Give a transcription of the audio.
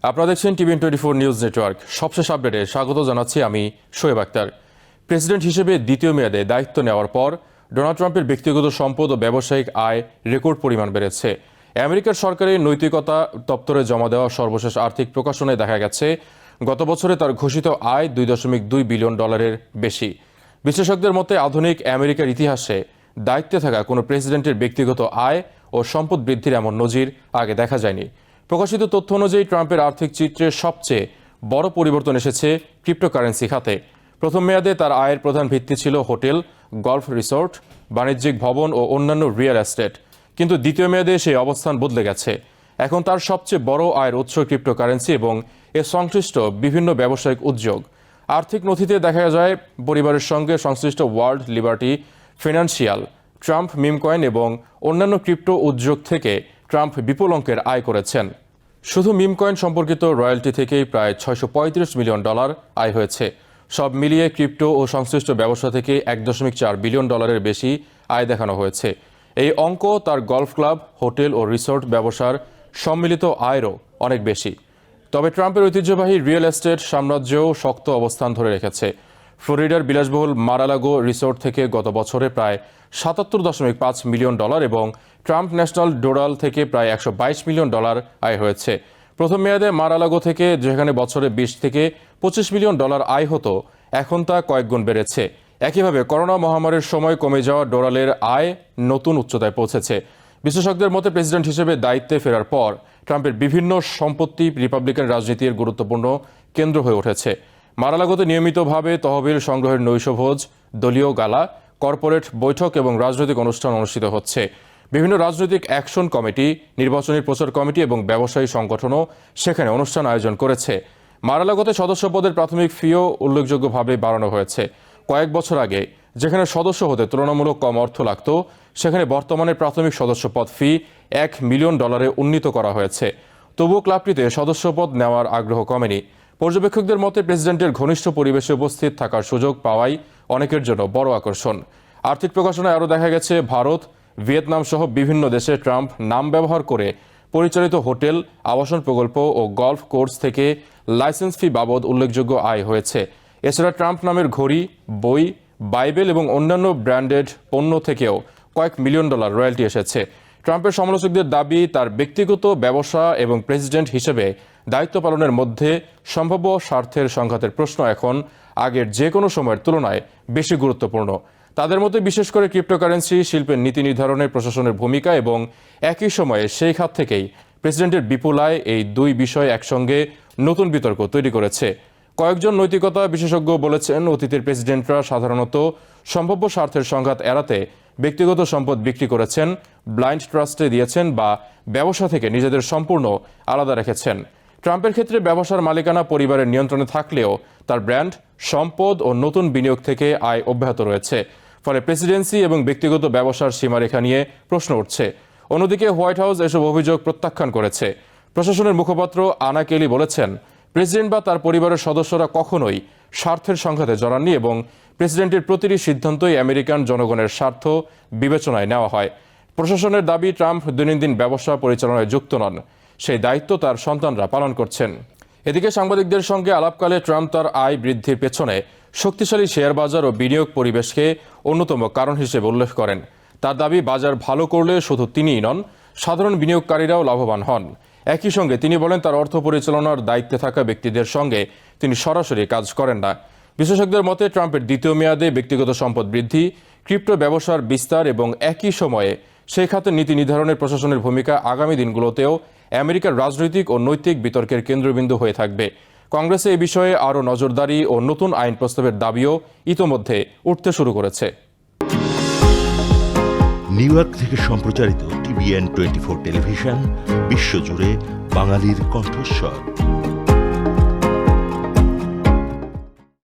আপনারা দেখছেন TVN 24 news network. সবশেষ আপডেটে স্বাগত জানাচ্ছি আমি শোয়েব আক্তার। প্রেসিডেন্ট হিসেবে দ্বিতীয় মেয়াদে দায়িত্ব নেওয়ার পর ডোনাল্ড ট্রাম্পের ব্যক্তিগত সম্পদ ও ব্যবসায়িক আয় রেকর্ড পরিমাণ বেড়েছে। আমেরিকার সরকারের নৈতিকতা দপ্তরে জমা দেওয়া সর্বশেষ আর্থিক প্রকাশনায় দেখা গেছে গত বছরে তার ঘোষিত আয় $2.2 বিলিয়ন বেশি। বিশেষজ্ঞদের মতে আধুনিক আমেরিকার ইতিহাসে দায়িত্বে থাকা কোনো প্রেসিডেন্টের ব্যক্তিগত আয় ও সম্পদ বৃদ্ধির এমন নজির আগে দেখা যায়নি। প্রকাশিত তথ্য অনুযায়ী ট্রাম্পের আর্থিক চিত্রে সবচেয়ে বড় পরিবর্তন এসেছে ক্রিপ্টোকারেন্সি খাতে। প্রথম মেয়াদে তার আয়ের প্রধান ভিত্তি ছিল হোটেল, গলফ রিসোর্ট, বাণিজ্যিক ভবন ও অন্যান্য রিয়েল এস্টেট, কিন্তু দ্বিতীয় মেয়াদে সেই অবস্থান বদলে গেছে। এখন তার সবচেয়ে বড় আয়ের উৎস ক্রিপ্টোকারেন্সি এবং এর সংশ্লিষ্ট বিভিন্ন ব্যবসায়িক উদ্যোগ। আর্থিক নথিতে দেখা যায় পরিবারের সঙ্গে সংশ্লিষ্ট World Liberty Financial, Trump meme coin এবং অন্যান্য ক্রিপ্টো উদ্যোগ থেকে ট্রাম্প বিপুল অঙ্কের আয় করেছেন। শুধু মিম কয়েন সম্পর্কিত রয়্যালটি থেকেই প্রায় $635 মিলিয়ন আয় হয়েছে। সব মিলিয়ে ক্রিপ্টো ও সংশ্লিষ্ট ব্যবসা থেকে $1.4 বিলিয়ন বেশি আয় দেখানো হয়েছে। এই অঙ্ক তার গলফ ক্লাব, হোটেল ও রিসোর্ট ব্যবসার সম্মিলিত আয়েরও অনেক বেশি। তবে ট্রাম্পের ঐতিহ্যবাহী রিয়েল এস্টেট সাম্রাজ্যও শক্ত অবস্থান ধরে রেখেছে। ফ্লোরিডার বিলাসবহুল মার-আ-লাগো রিসোর্ট থেকে গত বছরে প্রায় $77.5 মিলিয়ন এবং ট্রাম্প ন্যাশনাল ডোরাল থেকে প্রায় $122 মিলিয়ন আয় হয়েছে। প্রথম মেয়াদে মার-আ-লাগো থেকে যেখানে বছরে $20 থেকে $25 মিলিয়ন আয় হতো, এখন তা কয়েকগুণ বেড়েছে। একইভাবে করোনা মহামারীর সময় কমে যাওয়া ডোরালের আয় নতুন উচ্চতায় পৌঁছেছে। বিশেষজ্ঞদের মতে প্রেসিডেন্ট হিসেবে দায়িত্বে ফেরার পর ট্রাম্পের বিভিন্ন সম্পত্তি রিপাবলিকান রাজনীতির গুরুত্বপূর্ণ কেন্দ্র হয়ে উঠেছে। মার-আ-লাগোতে নিয়মিতভাবে তহবিল সংগ্রহের নৈশভোজ, দলীয় গালা, কর্পোরেট বৈঠক এবং রাজনৈতিক অনুষ্ঠান অনুষ্ঠিত হচ্ছে। বিভিন্ন রাজনৈতিক অ্যাকশন কমিটি, নির্বাচনী প্রচার কমিটি এবং ব্যবসায়ী সংগঠনও সেখানে অনুষ্ঠান আয়োজন করেছে। মার-আ-লাগোতে সদস্যপদের প্রাথমিক ফিও উল্লেখযোগ্যভাবে বাড়ানো হয়েছে। কয়েক বছর আগে যেখানে সদস্য হতে তুলনামূলক কম অর্থ লাগত, সেখানে বর্তমানে প্রাথমিক সদস্যপদ ফি $1 মিলিয়ন উন্নীত করা হয়েছে। তবুও ক্লাবটিতে সদস্যপদ নেওয়ার আগ্রহ কমেনি। পর্যবেক্ষকদের মতে প্রেসিডেন্টের ঘনিষ্ঠ পরিবেশে উপস্থিত থাকার সুযোগ পাওয়াই অনেকের জন্য বড় আকর্ষণ। আর্থিক প্রকাশনায় আরও দেখা গেছে ভারত, ভিয়েতনাম সহ বিভিন্ন দেশে ট্রাম্প নাম ব্যবহার করে পরিচালিত হোটেল, আবাসন প্রকল্প ও গলফ কোর্স থেকে লাইসেন্স ফি বাবদ উল্লেখযোগ্য আয় হয়েছে। এছাড়া ট্রাম্প নামের ঘড়ি, বই, বাইবেল এবং অন্যান্য ব্র্যান্ডেড পণ্য থেকেও কয়েক মিলিয়ন রয়্যালটি এসেছে। ট্রাম্পের সমালোচকদের দাবি, তার ব্যক্তিগত ব্যবসা এবং প্রেসিডেন্ট হিসেবে দায়িত্ব পালনের মধ্যে সম্ভাব্য স্বার্থের সংঘাতের প্রশ্ন এখন আগের যে কোনো সময়ের তুলনায় বেশি গুরুত্বপূর্ণ। তাদের মতে বিশেষ করে ক্রিপ্টোকারেন্সি শিল্পের নীতি নির্ধারণে প্রশাসনের ভূমিকা এবং একই সময়ে সেই খাত থেকেই প্রেসিডেন্টের বিপুল আয়, এই দুই বিষয় একসঙ্গে নতুন বিতর্ক তৈরি করেছে। কয়েকজন নৈতিকতা বিশেষজ্ঞ বলেছেন, অতীতের প্রেসিডেন্টরা সাধারণত সম্ভাব্য স্বার্থের সংঘাত এড়াতে ব্যক্তিগত সম্পদ বিক্রি করেছেন, ব্লাইন্ড ট্রাস্টে দিয়েছেন বা ব্যবসা থেকে নিজেদের সম্পূর্ণ আলাদা রেখেছেন। ট্রাম্পের ক্ষেত্রে ব্যবসার মালিকানা পরিবারের নিয়ন্ত্রণে থাকলেও তার ব্র্যান্ড, সম্পদ ও নতুন বিনিয়োগ থেকে আয় অব্যাহত রয়েছে। ফলে প্রেসিডেন্সি এবং ব্যক্তিগত ব্যবসার সীমারেখা নিয়ে প্রশ্ন উঠছে। অন্যদিকে হোয়াইট হাউস এসব অভিযোগ প্রত্যাখ্যান করেছে। প্রশাসনের মুখপাত্র আনা কেলি বলেছেন, প্রেসিডেন্ট বা তার পরিবারের সদস্যরা কখনোই স্বার্থের সংঘাতে জড়াননি এবং প্রেসিডেন্টের প্রতিটি সিদ্ধান্তই আমেরিকান জনগণের স্বার্থ বিবেচনায় নেওয়া হয়। প্রশাসনের দাবি, ট্রাম্প দৈনন্দিন ব্যবসা পরিচালনায় যুক্ত নন, সেই দায়িত্ব তার সন্তানরা পালন করছেন। এদিকে সাংবাদিকদের সঙ্গে আলাপকালে ট্রাম্প তার আয় বৃদ্ধির পেছনে শক্তিশালী শেয়ার বাজার ও বিনিয়োগ পরিবেশকে অন্যতম কারণ হিসেবে উল্লেখ করেন। তার দাবি, বাজার ভালো করলে শুধু তিনিই নন, সাধারণ বিনিয়োগকারীরাও লাভবান হন। একই সঙ্গে তিনি বলেন, তার অর্থ পরিচালনার দায়িত্বে থাকা ব্যক্তিদের সঙ্গে তিনি সরাসরি কাজ করেন না। বিশেষজ্ঞদের মতে ট্রাম্পের দ্বিতীয় মেয়াদে ব্যক্তিগত সম্পদ বৃদ্ধি, ক্রিপ্টো ব্যবসার বিস্তার এবং একই সময়ে সেই খাতে নীতি নির্ধারণের প্রশাসনের ভূমিকা আগামী দিনগুলোতেও আমেরিকার রাজনৈতিক ও নৈতিক বিতর্কের কেন্দ্রবিন্দু হয়ে থাকবে। কংগ্রেসে এই বিষয়ে আরও নজরদারি ও নতুন আইন প্রস্তাবের দাবিও ইতোমধ্যে উঠতে শুরু করেছে। নিউ ইয়র্ক থেকে সম্প্রচারিত টিভিএন 24 টেলিভিশন বিশ্বজুড়ে বাঙালির কণ্ঠস্বর।